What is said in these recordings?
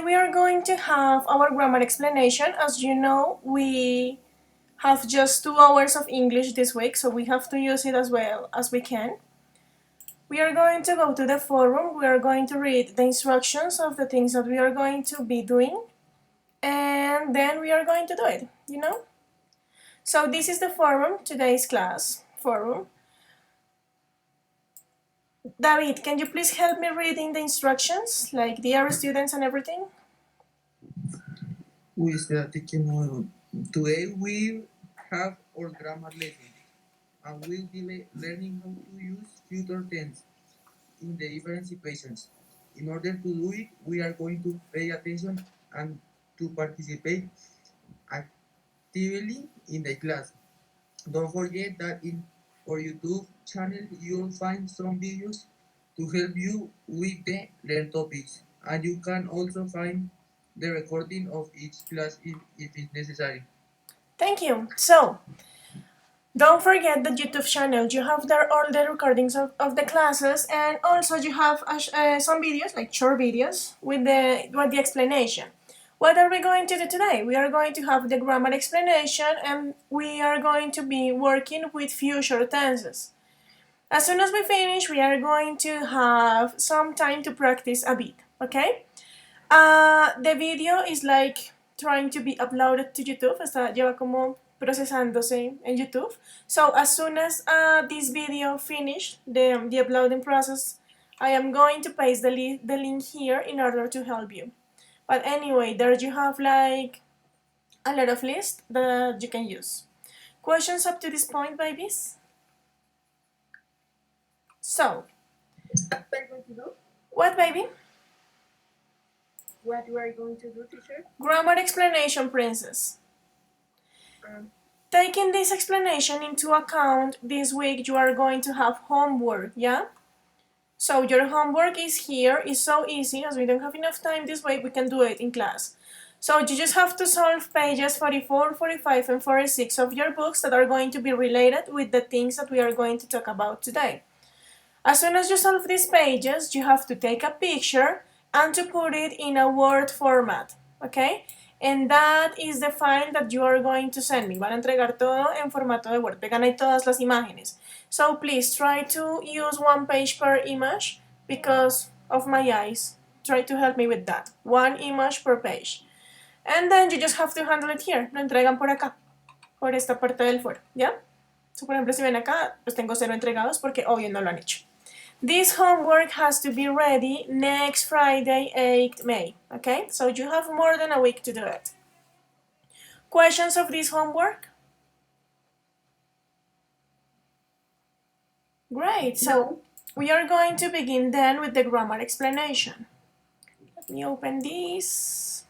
We are going to have our grammar explanation. As you know, we have just 2 hours of English this week, so we have to use it as well as we can. We are going to go to the forum. We are going to read the instructions of the things that we are going to be doing, and then we are going to do it. So this is the forum, today's class forum. David, can you please help me reading the instructions, like dear students and everything? Today we have our grammar lesson and we'll be learning how to use future tense in the different situations. In order to do it, we are going to pay attention and to participate actively in the class. Don't forget that in our YouTube channel you'll find some videos to help you with the learn topics, and you can also find the recording of each class if it's necessary. Thank you. So, don't forget the YouTube channel. You have there all the recordings of the classes, and also you have some videos, like short videos, with the explanation. What are we going to do today? We are going to have the grammar explanation, and we are going to be working with future tenses. As soon as we finish, we are going to have some time to practice a bit, okay? The video is like trying to be uploaded to YouTube. Lleva como procesándose en YouTube. So as soon as this video finished, the uploading process, I am going to paste the link here in order to help you. But anyway, there you have like a lot of lists that you can use. Questions up to this point, babies? So, what, baby? What we are going to do, teacher? Grammar explanation, princess. Taking this explanation into account, this week you are going to have homework, yeah? So your homework is here. It's so easy. As we don't have enough time this week, we can do it in class. So you just have to solve pages 44, 45, and 46 of your books that are going to be related with the things that we are going to talk about today. As soon as you solve these pages, you have to take a picture and to put it in a Word format, okay? And that is the file that you are going to send me. Van a entregar todo en formato de Word. Pegan ahí todas las imágenes. So please try to use 1 page per image because of my eyes. Try to help me with that. 1 image per page. And then you just have to handle it here. Lo entregan por acá, por esta parte del foro, ¿ya? So, por ejemplo, si ven acá, pues tengo 0 entregados porque obvio no lo han hecho. This homework has to be ready next Friday, 8th May, okay? So you have more than a week to do it. Questions of this homework? Great, so we are going to begin then with the grammar explanation. Let me open this.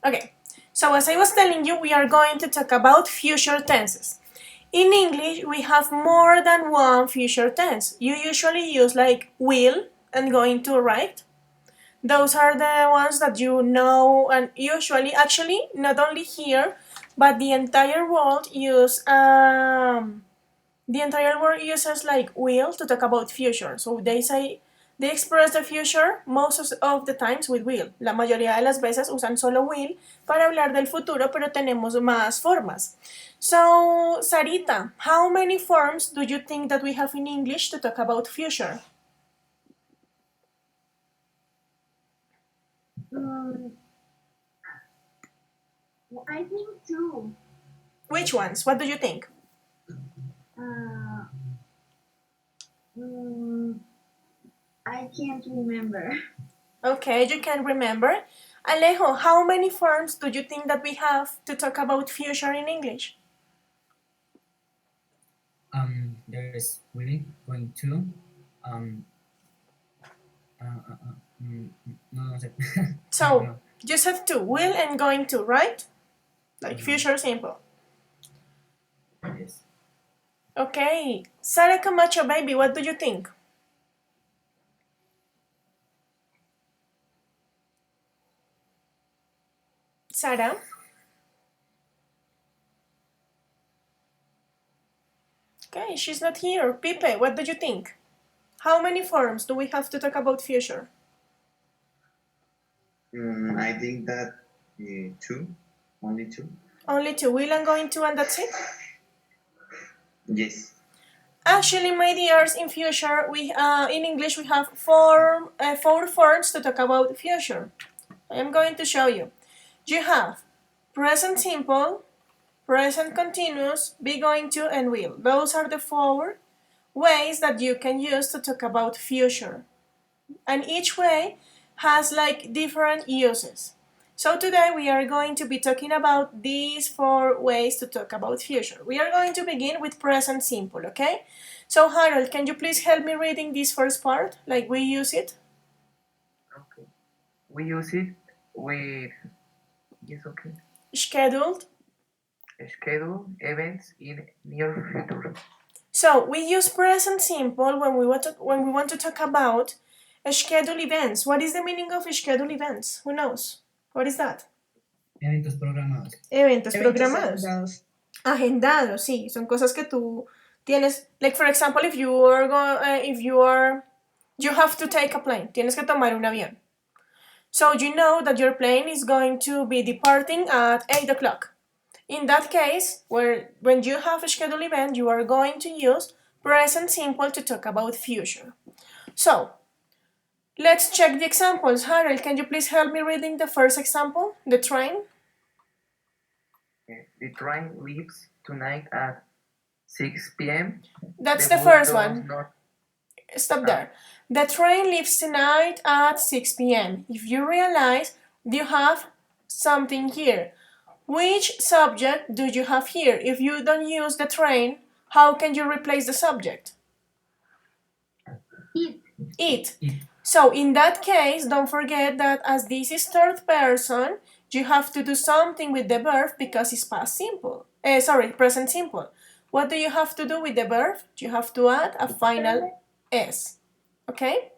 Okay, so as I was telling you, we are going to talk about future tenses. In English, we have more than one future tense. You usually use like will and going to, right? Those are the ones that you know, and usually, actually, not only here, but the entire world uses like will to talk about future. So they express the future most of the times with will. La mayoría de las veces usan solo will para hablar del futuro, pero tenemos más formas. So, Sarita, how many forms do you think that we have in English to talk about future? I think 2. Which ones? What do you think? I can't remember. Okay, you can remember. Alejo, how many forms do you think that we have to talk about future in English? There's really going to no sé. So, just have 2, will and going to, right? Like future simple. Yes. Okay, Sara Camacho, baby, what do you think? Sara? Okay, she's not here. Pipe, what do you think? How many forms do we have to talk about future? I think that two, only two. Only two. Will and going to, and that's it? Yes. Actually, my dears, in future, we in English we have four forms to talk about future. I am going to show you. You have present simple, present continuous, be going to, and will. Those are the four ways that you can use to talk about future. And each way has like different uses. So today we are going to be talking about these four ways to talk about future. We are going to begin with present simple, okay? So Harold, can you please help me reading this first part, like we use it? Okay. We use it with yes, okay. Scheduled. Schedule events in near future. So we use present simple when we want to talk about schedule events. What is the meaning of schedule events? Who knows? What is that? Eventos programados. Eventos programados. Agendados, sí, son cosas que tú tienes. Like for example, if you have to take a plane, tienes que tomar un avión. So you know that your plane is going to be departing at 8 o'clock. In that case, when you have a scheduled event, you are going to use present simple to talk about future. So, let's check the examples. Harold, can you please help me reading the first example, the train? The train leaves tonight at 6 p.m. That's the first one. Stop there. The train leaves tonight at 6 p.m. If you realize, you have something here. Which subject do you have here? If you don't use the train, how can you replace the subject? It. So in that case, don't forget that as this is third person, you have to do something with the verb because it's past simple. Present simple. What do you have to do with the verb? You have to add a final S. Okay?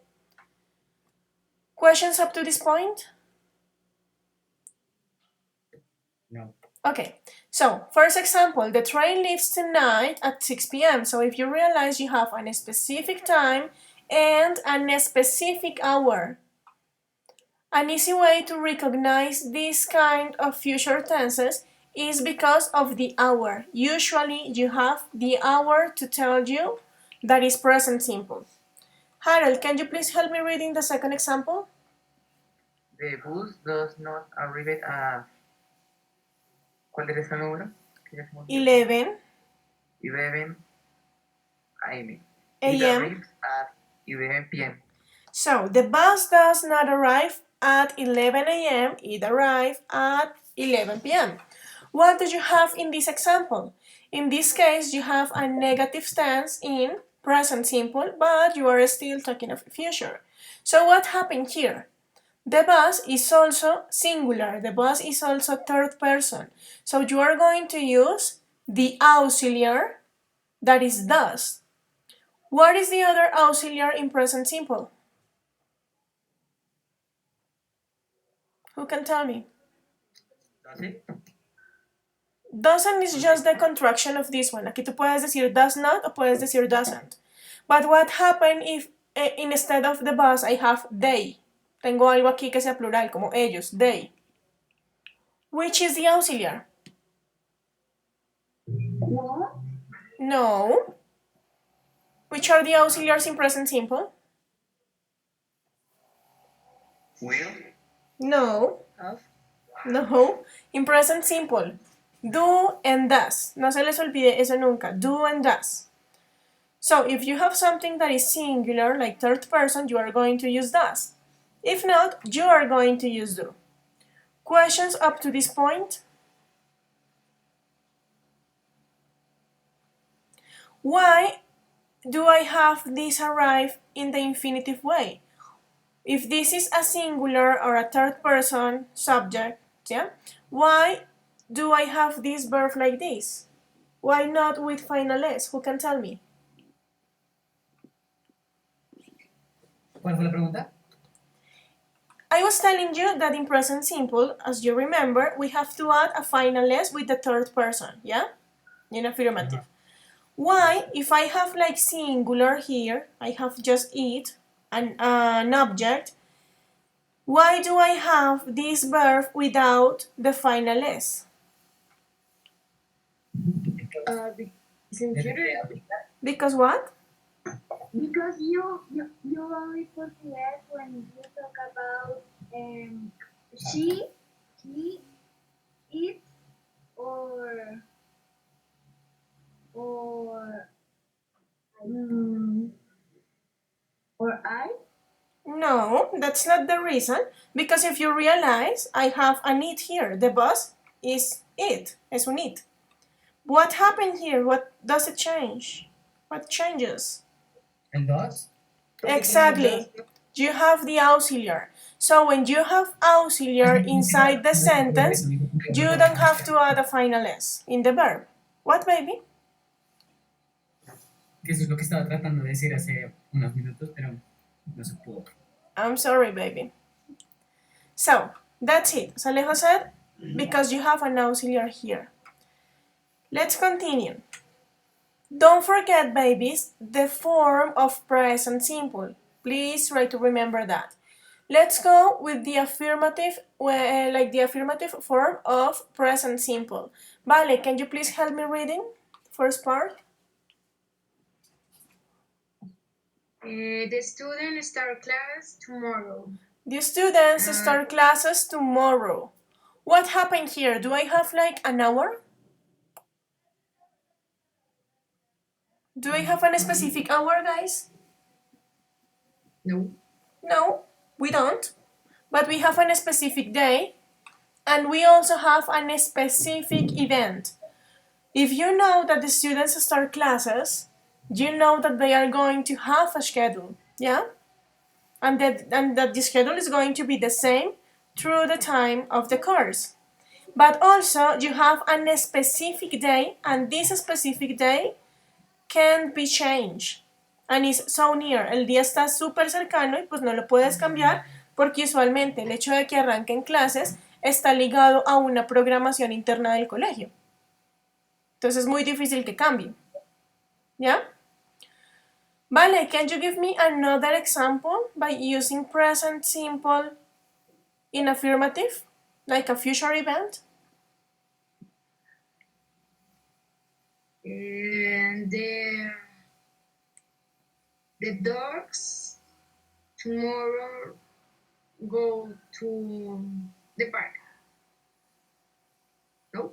Questions up to this point? No. Okay, so first example, the train leaves tonight at 6 p.m. So if you realize you have a specific time and a specific hour. An easy way to recognize this kind of future tenses is because of the hour. Usually you have the hour to tell you that is present simple. Harold, can you please help me reading the second example? The bus does not arrive at ¿cuál era ese número? 11 11 a.m. It a.m. arrives at 11 p.m. So the bus does not arrive at 11 a.m. It arrives at 11 p.m. What do you have in this example? In this case, you have a negative tense in present simple, but you are still talking of future. So what happened here? The bus is also singular. The bus is also third person. So you are going to use the auxiliary that is does. What is the other auxiliary in present simple? Who can tell me? Does it? Doesn't is just the contraction of this one. Aquí tú puedes decir does not o puedes decir doesn't. But what happens if instead of the bus I have they? Tengo algo aquí que sea plural, como ellos, they. Which is the auxiliary? What? No. Which are the auxiliaries in present simple? Will? No. Have? No. In present simple. Do and does. No se les olvide eso nunca. Do and does. So if you have something that is singular, like third person, you are going to use does. If not, you are going to use do. Questions up to this point? Why do I have this arrive in the infinitive way? If this is a singular or a third person subject, yeah, why do I have this verb like this? Why not with final S? Who can tell me? ¿Cuál fue la pregunta? I was telling you that in present simple, as you remember, we have to add a final S with the third person, yeah? In affirmative. Why, if I have like singular here, I have just it, an object, Why do I have this verb without the final S? Because what? Because you only put the S when you talk about she, he, it, or or I. No, that's not the reason. Because if you realize, I have an it here. The bus is it. Es un it. What happened here? What does it change? What changes? ¿El dos? Exactly. You have the auxiliary. So when you have auxiliary inside the sentence, you don't have to add a final S in the verb. What, baby? Que eso es lo que estaba tratando de decir hace unos minutos, pero no se pudo. I'm sorry, baby. So, that's it. Salejo said, because you have an auxiliary here. Let's continue. Don't forget, babies, the form of present simple. Please try to remember that. Let's go with the affirmative, like the affirmative form of present simple. Vale, can you please help me reading? First part. The students start class tomorrow. The students start classes tomorrow. What happened here? Do I have like an hour? Do I have a specific hour, guys? No. No, we don't. But we have a specific day, and we also have a specific event. If you know that the students start classes, you know that they are going to have a schedule, yeah? And that the schedule is going to be the same through the time of the course. But also you have a specific day, and this specific day can't be changed. And is so near. El día está súper cercano y pues no lo puedes cambiar porque usualmente el hecho de que arranquen clases está ligado a una programación interna del colegio. Entonces es muy difícil que cambie. ¿Ya? Vale, can you give me another example by using present simple in affirmative, like a future event? And the dogs tomorrow go to the park. No?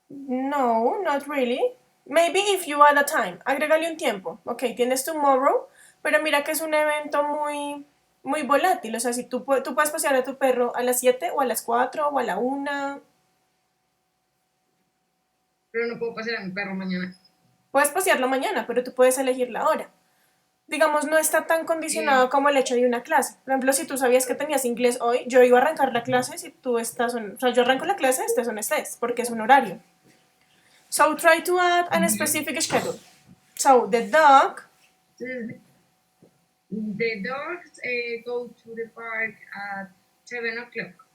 No, not really. Maybe if you add a time. Agrégale un tiempo. Ok, tienes tomorrow, pero mira que es un evento muy volátil. O sea, si tú puedes pasear a tu perro a las 7 o a las 4 o a la 1. Pero no puedo pasear a mi perro mañana. Puedes pasearlo mañana, pero tú puedes elegir la hora. Digamos, no está tan condicionado como el hecho de una clase. Por ejemplo, si tú sabías que tenías inglés hoy, yo iba a arrancar la clase si tú estás... O sea, yo arranco la clase, estés donde estés, porque es un horario. So try to add a specific schedule. So the dog... The dogs go to the park at 7 o'clock.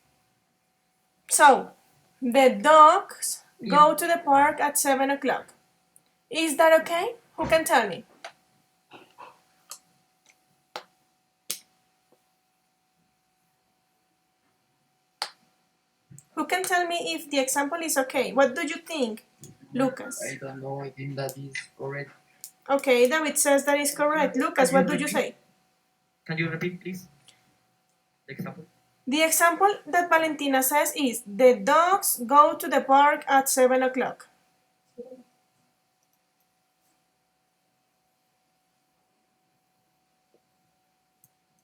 So, the dogs go to the park at 7 o'clock. Is that okay? Who can tell me? Who can tell me if the example is okay? What do you think, Lucas? I don't know. I think that is correct. Okay, David says that is correct. Lucas, what do you say? Can you repeat, please? The example. The example that Valentina says is, the dogs go to the park at 7 o'clock.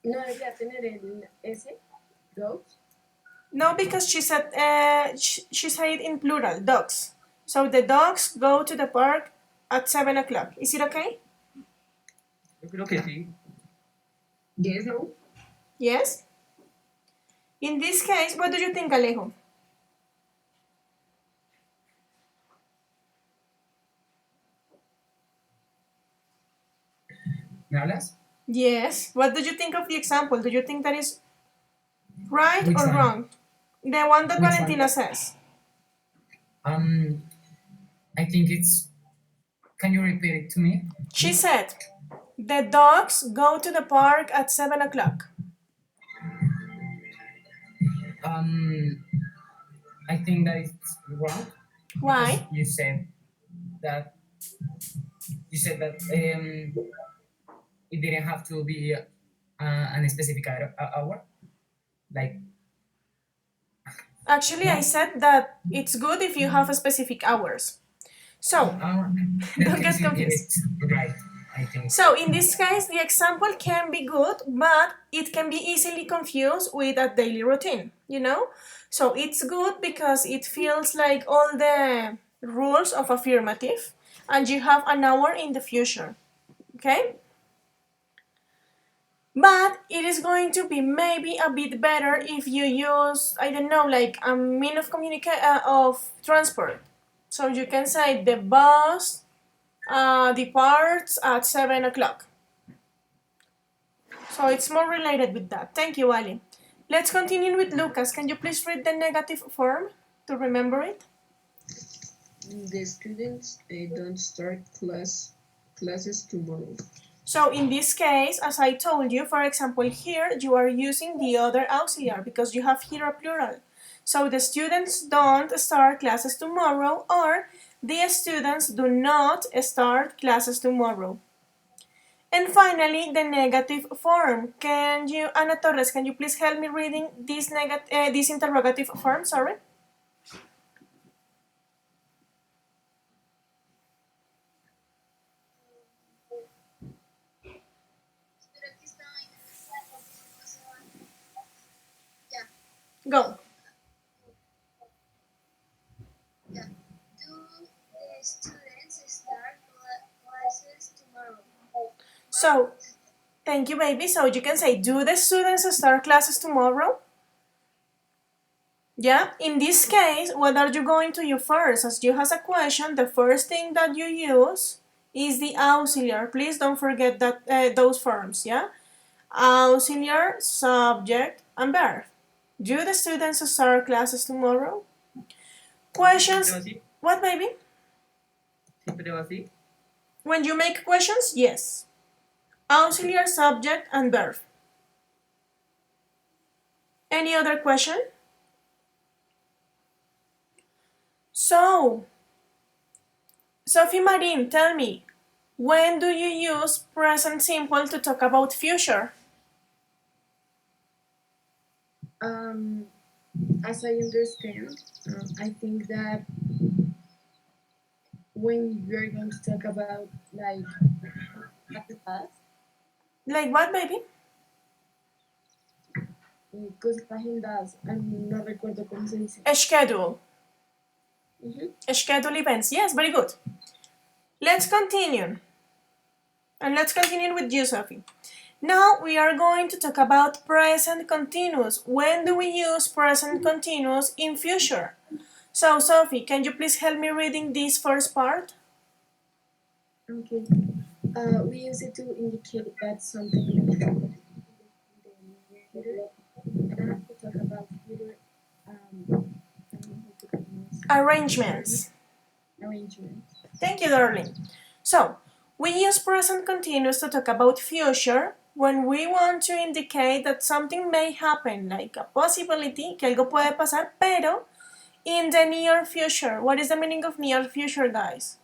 ¿No debería tener el S? Dogs? No, because she said it in plural, dogs. So the dogs go to the park at 7 o'clock. Is it okay? Yo creo que sí. Yes, no. Yes? In this case, what do you think, Alejo? ¿Me hablas? Yes. What do you think of the example? Do you think that is right Which or one? wrong? The one that Which Valentina one? says. I think it's... Can you repeat it to me? She said, the dogs go to the park at 7 o'clock. I think that it's wrong because Why? that you said that it didn't have to be an specific hour, like Actually, I no. said that it's good if you have specific hours. So, In that don't case, get confused. it's right. I think. So, in this case, the example can be good, but it can be easily confused with a daily routine, you know? So, it's good because it feels like all the rules of affirmative, and you have an hour in the future, okay? But it is going to be maybe a bit better if you use, I don't know, like a mean of of transport. So you can say the bus departs at 7 o'clock. So it's more related with that. Thank you, Ali. Let's continue with Lucas. Can you please read the negative form to remember it? The students don't start classes tomorrow. So in this case, as I told you, for example, here you are using the other auxiliary because you have here a plural. So the students don't start classes tomorrow, or the students do not start classes tomorrow. And finally, the negative form. Can you, Ana Torres, can you please help me reading this interrogative form? Sorry. Go. Yeah. Do the students start classes tomorrow? So, thank you, baby. So you can say, do the students start classes tomorrow? Yeah, in this case, what are you going to use first? As you have a question, the first thing that you use is the auxiliary. Please don't forget that those forms, yeah? Auxiliary, subject, and verb. Do the students start classes tomorrow? Questions? What, baby? Siempre va así. When you make questions, yes. Auxiliary, subject, and verb. Any other question? So, Sophie Marin, tell me, when do you use present simple to talk about future? As I understand, I think that when we're going to talk about like the past, Like what, baby? cosas agendadas, no recuerdo cómo se dice. Schedule. Mhm. Schedule events. Yes, very good. Let's continue. And let's continue with you, Sophie. Now we are going to talk about present continuous. When do we use present continuous in future? So, Sophie, can you please help me reading this first part? Okay. We use it to indicate that something may happen in the near future. And I have to talk about future I don't know how to pronounce Arrangements. arrangements. Thank you, darling. So, we use present continuous to talk about future when we want to indicate that something may happen, like a possibility, que algo puede pasar, pero in the near future. What is the meaning of near future, guys?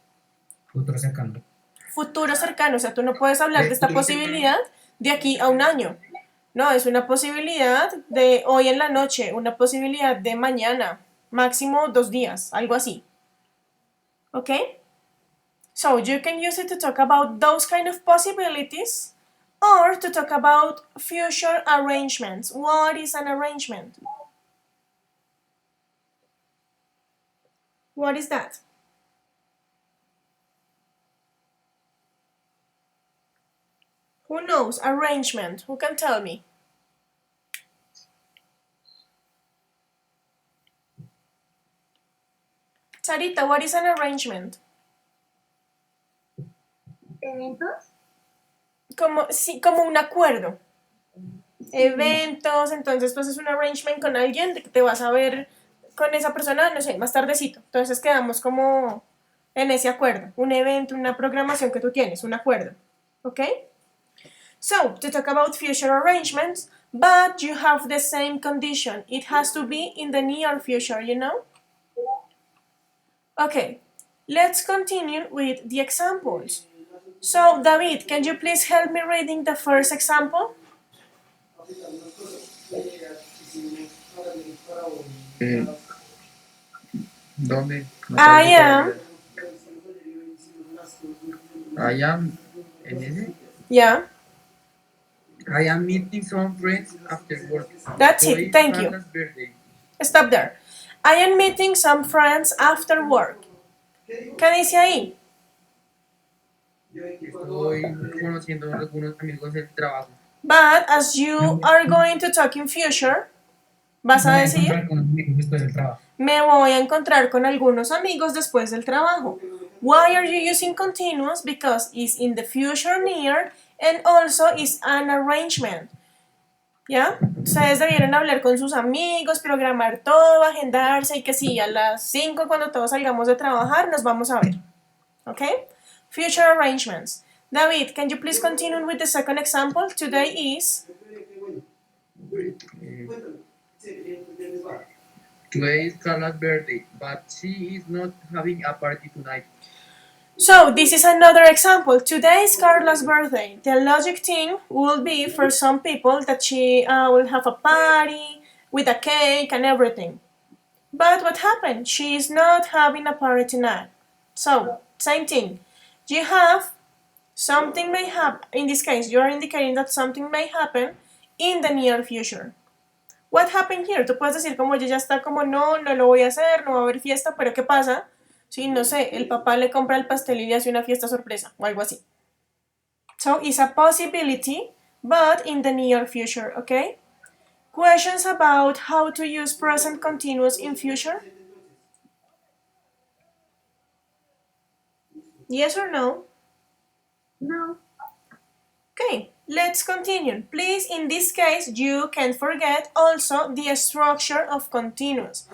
Futuro cercano. Futuro cercano, o sea, tú no puedes hablar de esta posibilidad de aquí a un año. No, es una posibilidad de hoy en la noche, una posibilidad de mañana, máximo 2 días, algo así. Okay? So you can use it to talk about those kind of possibilities or to talk about future arrangements. What is an arrangement? What is that? Who knows? Arrangement. Who can tell me? Sarita, what is an arrangement? ¿Eventos? Sí, como un acuerdo. Eventos, entonces pues es un arrangement con alguien de que te vas a ver con esa persona, no sé, más tardecito. Entonces quedamos como en ese acuerdo. Un evento, una programación que tú tienes, un acuerdo. ¿Ok? So, to talk about future arrangements, but you have the same condition. It has to be in the near future, you know? Okay, let's continue with the examples. So, David, can you please help me reading the first example? ¿Dónde? No I aparece am, todavía. I am en ese. yeah, I am meeting some friends after work. that's Today it, is thank you. Carla's birthday. Stop there. I am meeting some friends after work. ¿Qué dice ahí? Estoy conociendo a algunos amigos del trabajo. But as you are going to talk in future, vas a Voy a decir, encontrar con amigos después del trabajo. me voy a encontrar con algunos amigos después del trabajo. Why are you using continuous? Because it's in the future near and also is an arrangement. ¿Ya? Ustedes debieron hablar con sus amigos, programar todo, agendarse y que sí, a las 5 cuando todos salgamos de trabajar nos vamos a ver. ¿Ok? Future arrangements. David, can you please continue with the second example? Today is... Today is Carla's birthday, but she is not having a party tonight. So, this is another example. Today is Carla's birthday. The logic thing will be for some people that she will have a party with a cake and everything. But what happened? She is not having a party tonight. So, same thing. You have something may happen. In this case, you are indicating that something may happen in the near future. What happened here? Tú puedes decir como ella ya está como no, no lo voy a hacer, no va a haber fiesta, pero ¿qué pasa? Sí, no sé, el papá le compra el pastel y le hace una fiesta sorpresa o algo así. So it's a possibility, but in the near future, okay? Questions about how to use present continuous in future? Yes or no? No. Okay, let's continue. Please, in this case, you can't forget also the structure of continuous.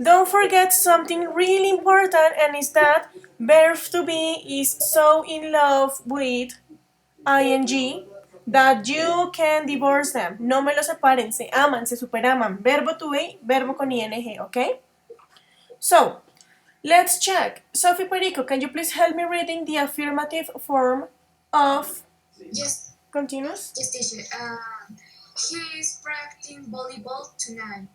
Don't forget something really important, and is that verb to be is so in love with ing that you can divorce them. No me lo separen, se aman, se superaman. Verbo to be, verbo con ing, okay? So, let's check. Sophie Perico, can you please help me reading the affirmative form of Yes, continuous? yes, teacher. He is practicing volleyball tonight.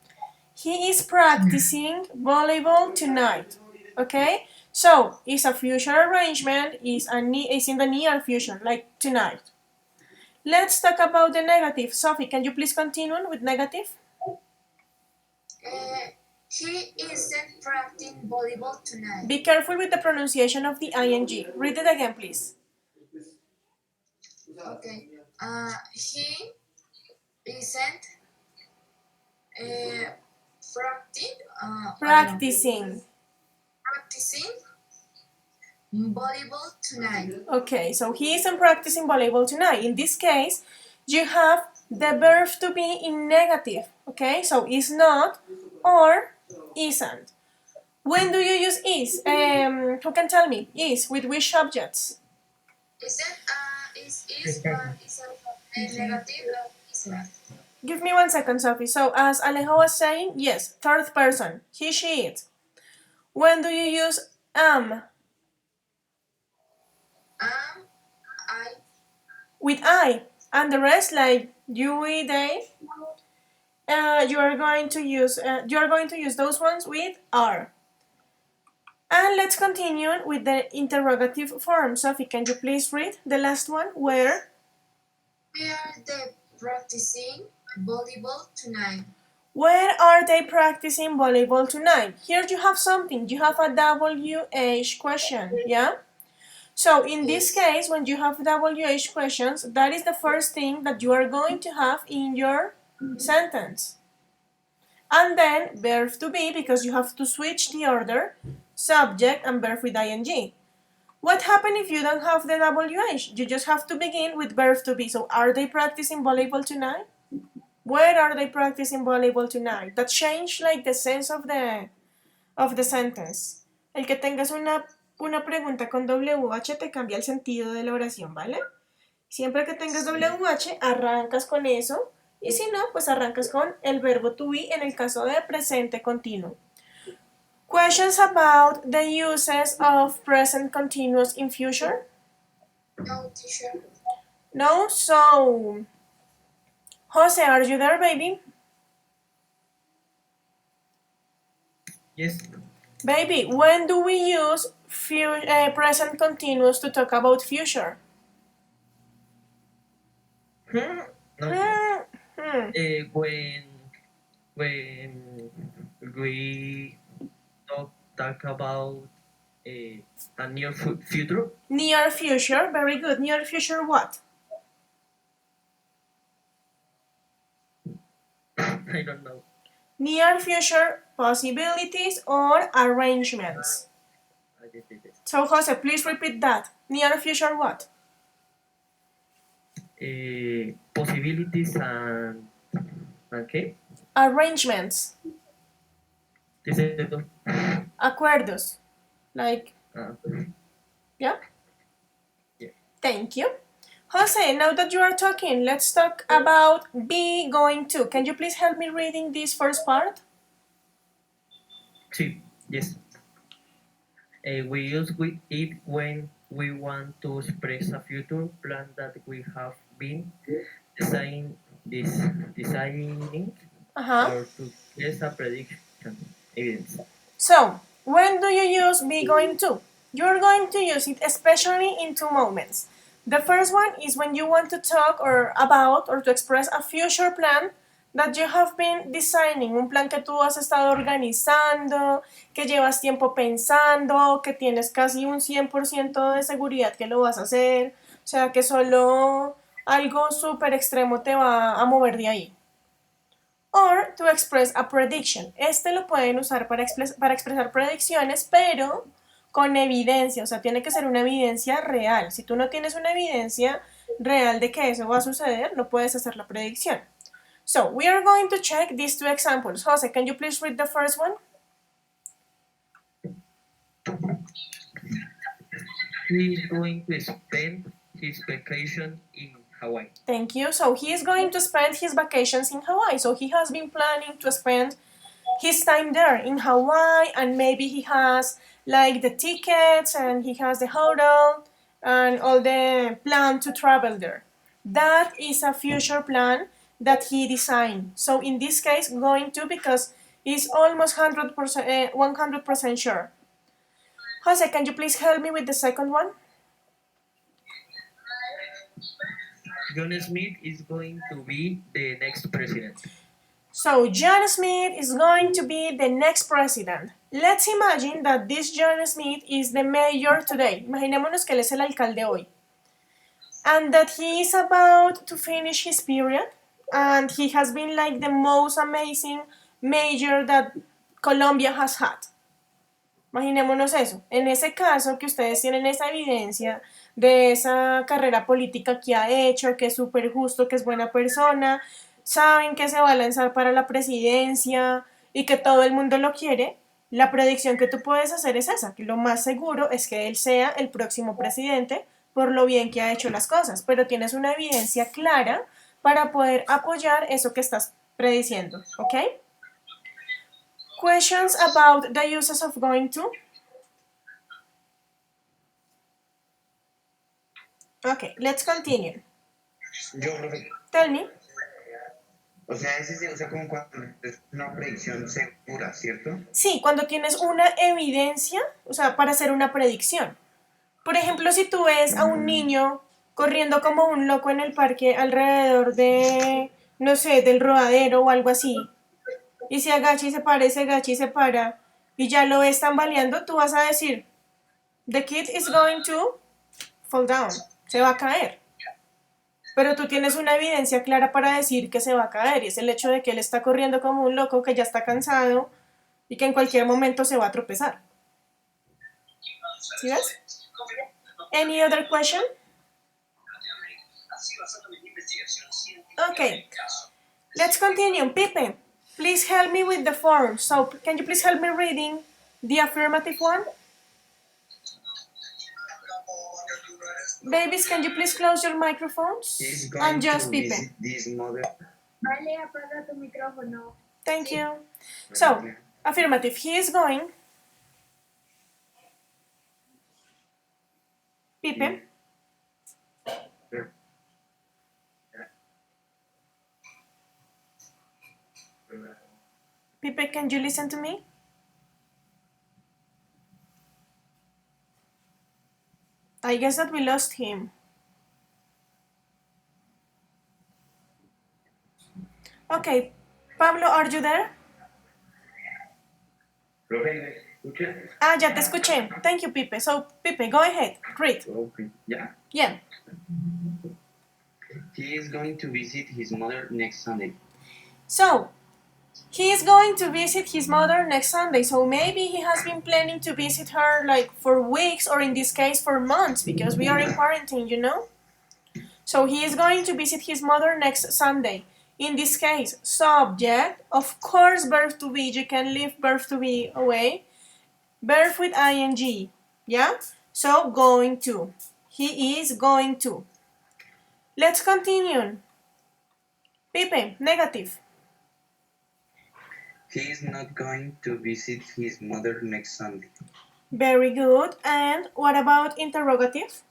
He is practicing volleyball tonight. Okay? So, it's a future arrangement, is in the near future, like tonight. Let's talk about the negative. Sophie, can you please continue with negative? He isn't practicing volleyball tonight. Be careful with the pronunciation of the ing. Read it again, please. Okay. He isn't Practicing. practicing volleyball tonight. Okay, so he isn't practicing volleyball tonight. In this case, you have the verb to be in negative. Okay, so is not or isn't. When do you use is? Who can tell me? Is with which subjects? Is a negative isn't. Give me 1 second, Sophie. So as Alejo was saying, yes, third person. He, she, it. When do you use am? I With I. And the rest, like you, we, they, you are going to use those ones with are. And let's continue with the interrogative form. Sophie, can you please read the last one? Where? Where are they practicing volleyball tonight? Where are they practicing volleyball tonight? Here you have something. You have a WH question, yeah? So in this case, when you have WH questions, that is the first thing that you are going to have in your sentence. And then verb to be, because you have to switch the order, subject and verb with ing. What happens if you don't have the WH? You just have to begin with verb to be. So are they practicing volleyball tonight? Where are they practicing volleyball tonight? That changed like the sense of the sentence. El que tengas una pregunta con WH te cambia el sentido de la oración, ¿vale? Siempre que tengas WH, arrancas con eso Y si no, pues arrancas con el verbo to be en el caso de presente continuo. Questions about the uses of present continuous in future? No, teacher. No? So, Jose, are you there, baby? Yes. Baby, when do we use present continuous to talk about future? No. When we talk about a near future. Near future, very good. Near future what? I don't know. Near future possibilities or arrangements. So, Jose, please repeat that. Near future what? Possibilities and okay. Arrangements. This is it. Acuerdos. Like, yeah? Yeah. Thank you. Jose, now that you are talking, let's talk about be going to. Can you please help me reading this first part? Sí. Yes. We use it when we want to express a future plan that we have been designing or to guess a prediction evidence. So, when do you use be going to? You're going to use it especially in two moments. The first one is when you want to talk or about or to express a future plan that you have been designing, un plan que tú has estado organizando, que llevas tiempo pensando, que tienes casi un 100% de seguridad que lo vas a hacer, o sea que solo algo súper extremo te va a mover de ahí. Or to express a prediction. Este lo pueden usar para expresar predicciones, pero con evidencia, o sea, tiene que ser una evidencia real. Si tú no tienes una evidencia real de que eso va a suceder, no puedes hacer la predicción. So, we are going to check these two examples. Jose, can you please read the first one? He is going to spend his vacation in Hawaii. Thank you. So, he is going to spend his vacations in Hawaii. So, he has been planning to spend his time there in Hawaii, and maybe he has like the tickets and he has the hotel and all the plan to travel there. That is a future plan that he designed. So in this case, going to, because he's almost 100% sure. Jose, can you please help me with the second one? John Smith is going to be the next president. So John Smith is going to be the next president. Let's imagine that this John Smith is the mayor today. Imaginémonos que él es el alcalde hoy. And that he is about to finish his period. And he has been like the most amazing mayor that Colombia has had. Imaginémonos eso. En ese caso que ustedes tienen esa evidencia de esa carrera política que ha hecho, que es súper justo, que es buena persona, saben que se va a lanzar para la presidencia y que todo el mundo lo quiere, la predicción que tú puedes hacer es esa, que lo más seguro es que él sea el próximo presidente por lo bien que ha hecho las cosas, pero tienes una evidencia clara para poder apoyar eso que estás prediciendo, ¿ok? Questions about the uses of going to? Okay, let's continue. Yo, profe, Tell me. o sea, ese se usa como cuando es una predicción segura, ¿cierto? Sí, cuando tienes una evidencia, o sea, para hacer una predicción. Por ejemplo, si tú ves a un niño corriendo como un loco en el parque alrededor de, no sé, del rodadero o algo así, y se agacha y se para y se agacha y se para, y ya lo ves tambaleando, tú vas a decir, the kid is going to fall down, se va a caer. Pero tú tienes una evidencia clara para decir que se va a caer, y es el hecho de que él está corriendo como un loco, que ya está cansado, y que en cualquier momento se va a tropezar. ¿Sí ves? Any other question? Okay. Let's continue. Pipe, please help me with the form. So, can you please help me reading the affirmative one? Babies, can you please close your microphones? He's And going just to Pipe. visit his mother Vale, apaga tu micrófono. Thank you. So, affirmative. He is going. Pipe. Pipe, can you listen to me? I guess that we lost him. Okay, Pablo, are you there? Ah, ya te escuché. Thank you, Pipe. So, Pipe, go ahead. Read. Okay. Yeah. Yeah. He is going to visit his mother next Sunday. So, he is going to visit his mother next Sunday. So maybe he has been planning to visit her like for weeks, or in this case for months, because we are in quarantine, you know? So he is going to visit his mother next Sunday. In this case, subject, of course, verb to be. You can leave verb to be away. Verb with ing. Yeah? So, going to. He is going to. Let's continue. Pipe, negative. He is not going to visit his mother next Sunday. Very good. And what about interrogative?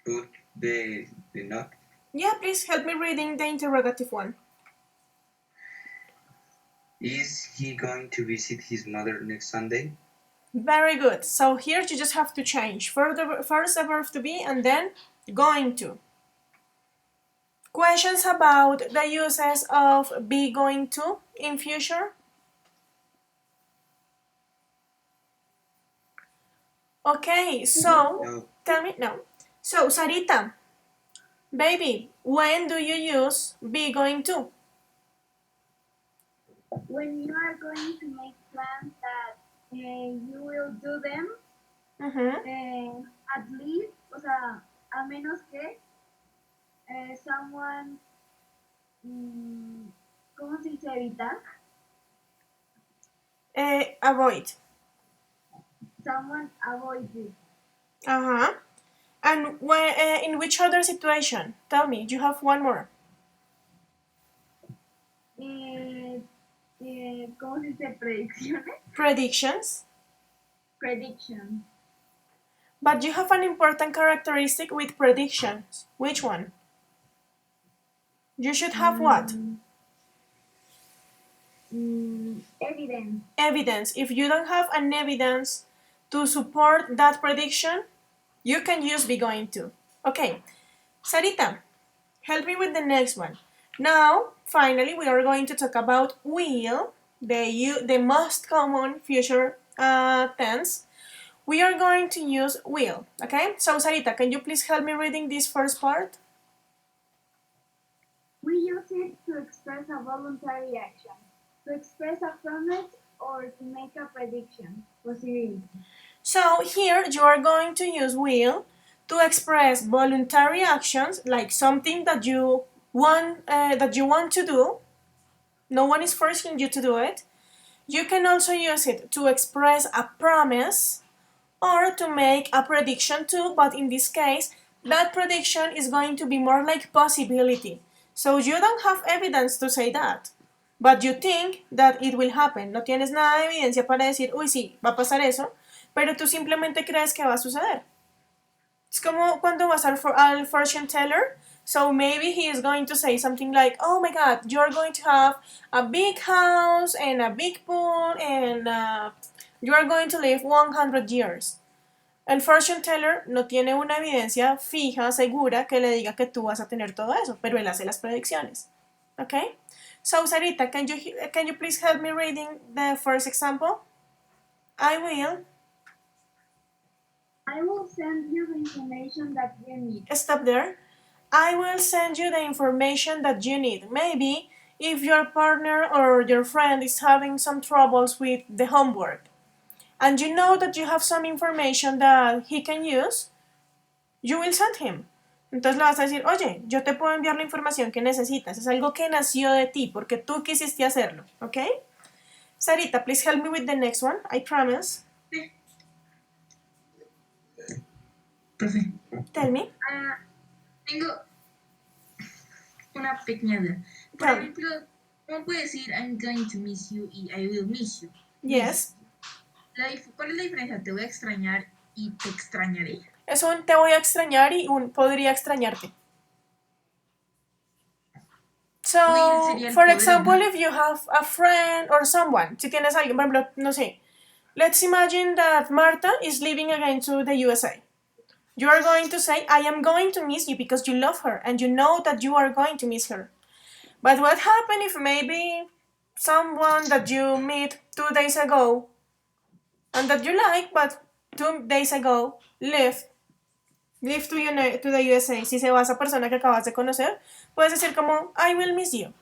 Put the not. Yeah, please help me reading the interrogative one. Is he going to visit his mother next Sunday? Very good. So here you just have to change first the verb to be and then going to. Questions about the uses of be going to in future? Okay, so No. tell me no. So Sarita, baby, when do you use be going to? When you are going to make plans that you will do them, at least, o sea, a menos que someone, ¿cómo se dice evitar? Avoid. Someone avoid it. And when, in which other situation? Tell me, you have one more. ¿Cómo se dice predicciones? Predictions. Prediction. But you have an important characteristic with predictions. Which one? You should have what? Evidence. Evidence. If you don't have an evidence to support that prediction, you can use be going to. Okay, Sarita, help me with the next one. Now, finally, we are going to talk about will, the most common future tense. We are going to use will, okay? So, Sarita, can you please help me reading this first part? We use it to express a voluntary action, to express a promise, or to make a prediction, possibility. So here you are going to use will to express voluntary actions, like something that you want to do. No one is forcing you to do it. You can also use it to express a promise or to make a prediction too, but in this case, that prediction is going to be more like possibility. So you don't have evidence to say that, but you think that it will happen. No tienes nada de evidencia para decir, uy, sí, va a pasar eso, pero tú simplemente crees que va a suceder. Es como cuando vas al fortune teller. So maybe he is going to say something like, oh my god, you're going to have a big house and a big pool and you are going to live 100 years. El fortune teller no tiene una evidencia fija, segura, que le diga que tú vas a tener todo eso, pero él hace las predicciones. Okay? So, Sarita, can you please help me reading the first example? I will send you the information that you need. Stop there. I will send you the information that you need. Maybe if your partner or your friend is having some troubles with the homework, and you know that you have some information that he can use, you will send him. Entonces le vas a decir, oye, yo te puedo enviar la información que necesitas. Es algo que nació de ti porque tú quisiste hacerlo, ¿ok? Sarita, please help me with the next one. I promise. Profe, Tell me. tengo una pequeña duda. Por Tell me. ejemplo, ¿cómo puedo decir I'm going to miss you y I will miss you? Yes. ¿Cuál es la diferencia? Te voy a extrañar y te extrañaré. Es un te voy a extrañar y un podría extrañarte. So, Will sería el for podría. example, if you have a friend or someone, si tienes alguien, por ejemplo, no sé, let's imagine that Marta is leaving again to the USA. You are going to say, I am going to miss you because you love her and you know that you are going to miss her. But what happened if maybe someone that you meet 2 days ago and that you like, but 2 days ago left to the USA? Si se va esa persona que acabas de conocer, puedes decir como, I will miss you.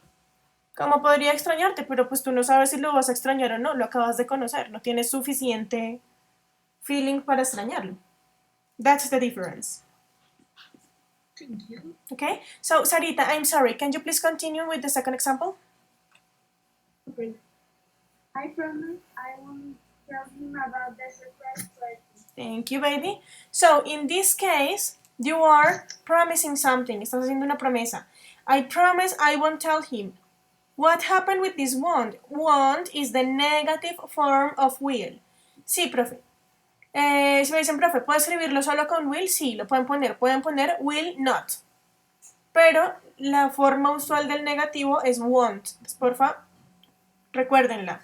Como podría extrañarte, pero pues tú no sabes si lo vas a extrañar o no, lo acabas de conocer, no tienes suficiente feeling para extrañarlo. That's the difference. Thank you. Okay, so Sarita, I'm sorry, can you please continue with the second example? Okay. I promise I won't tell him about the surprise party. Thank you, baby. So, in this case, you are promising something. Estás haciendo una promesa. I promise I won't tell him. What happened with this won't? Won't is the negative form of will. Sí, profe. Si me dicen, profe, ¿puedo escribirlo solo con will? Sí, lo pueden poner. Pueden poner will not. Pero la forma usual del negativo es won't. Entonces, porfa, recuérdenla.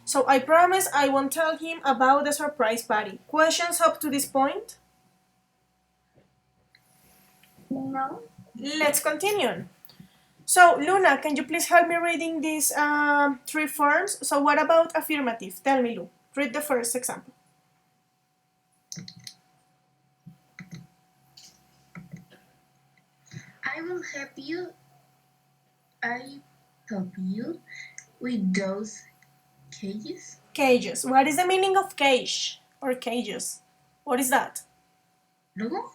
So, I promise I won't tell him about the surprise party. Questions up to this point? No. Let's continue. So, Luna, can you please help me reading these 3 forms? So, what about affirmative? Tell me, Lu. Read the first example. I will help you. I help you with those cages. Cages. What is the meaning of cage or cages? What is that? Luego,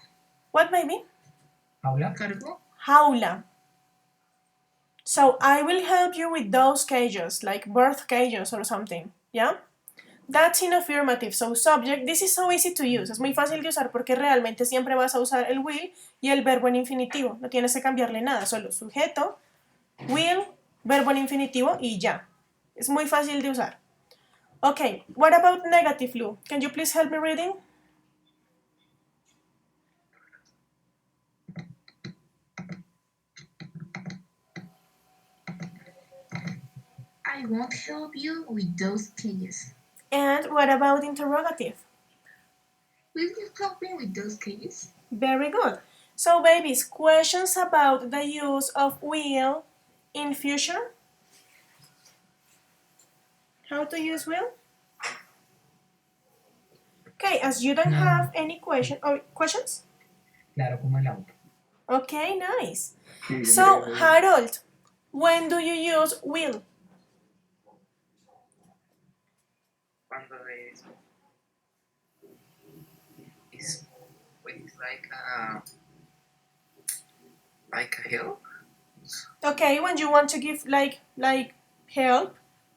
What, baby? Paula. cargo. Jaula. So, I will help you with those cages, like birth cages or something. Yeah? That's in affirmative. So, subject, this is so easy to use. Es muy fácil de usar porque realmente siempre vas a usar el will y el verbo en infinitivo. No tienes que cambiarle nada. Solo sujeto, will, verbo en infinitivo y ya. Es muy fácil de usar. Okay, what about negative, Lu? Can you please help me reading? I won't help you with those cages. And what about interrogative? Will you help me with those cages? Very good. So, babies, questions about the use of will in future? How to use will? Okay, as you don't No. have any questions? Claro, como el auto. Okay, nice. So, Harold, when do you use will? Cuando es pues like a help. Okay, when you want to give like help,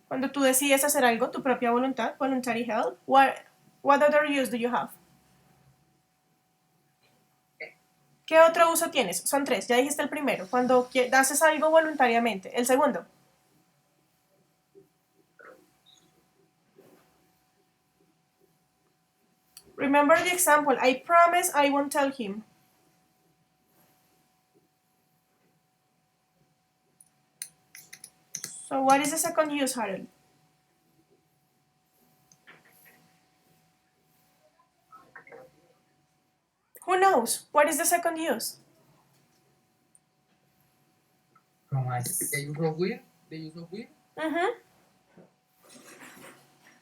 cuando tú decides hacer algo, tu propia voluntad, voluntary help. What other use do you have? ¿Qué otro uso tienes? Son 3, ya dijiste el primero, cuando haces algo voluntariamente. El segundo. Remember the example, I promise I won't tell him. So what is the second use, Harold? Who knows? What is the second use? Promise. The use of will? The use of will? Mm-hmm.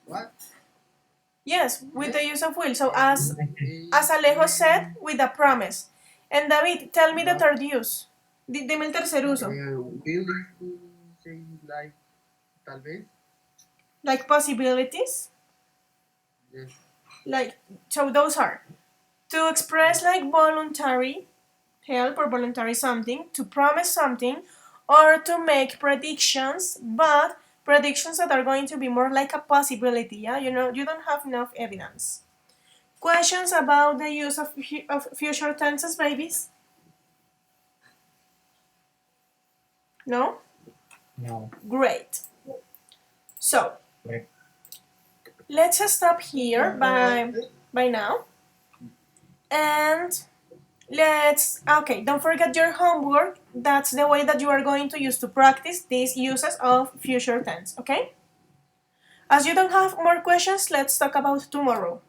What? Yes, with the use of will. So as Alejo said, with a promise. And David, tell me the third use. Dime el tercer uso. Will is to say like tal vez. Like possibilities. Yes. So those are to express like voluntary help or voluntary something, to promise something, or to make predictions, but predictions that are going to be more like a possibility, yeah? You know, you don't have enough evidence. Questions about the use of future tenses, babies? No? No. Great. So, Correct. let's stop here by now. And okay, don't forget your homework. That's the way that you are going to use to practice these uses of future tense, okay? As you don't have more questions, let's talk about tomorrow.